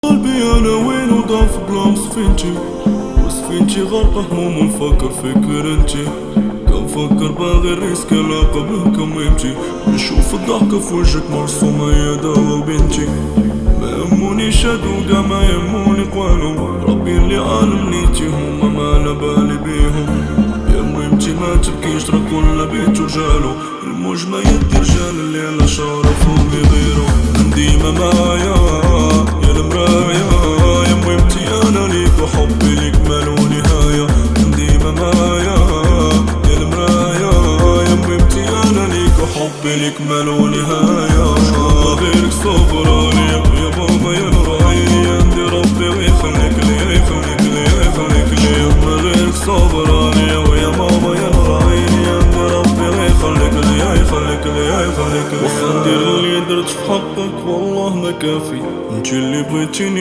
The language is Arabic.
قلبي انا وين وضعف بلا سفينتي، وسفينتي غرقة هموم ونفكر فيك انتي. كنفكر باغي الريسك لا قبل كم يمشي، نشوف الضحكة في وجهك مرسومة يا دوا بنتي. ما يهمونيش هادو قا ما يهموني قوالهم، ربي اللي عالم نيتي هما ما على بالي بيهم. يا مهمتي ما تبكيش راه كل بيت رجالو، الموج ما يدي رجال اللي على شرفهم بيغيرو. ديما معايا يا المرايا، يا مهمتي انا ليك وحبي ليك مالو نهاية. ديما معايا يا المرايا، يا مهمتي انا ليك وحبي ليك مالو نهاية. غيرك صبراني يا بابا يا نورعيني، عندي ربي ويخليك لي يخليك لي يخليك لي. ما غيرك صبراني ويا ماما يا نورعيني، عندي ربي ويخليك لي يخليك لي يخليك لي. وخا ندير اللي درت في حقك والله ما كافي، انتي اللي بغيتيني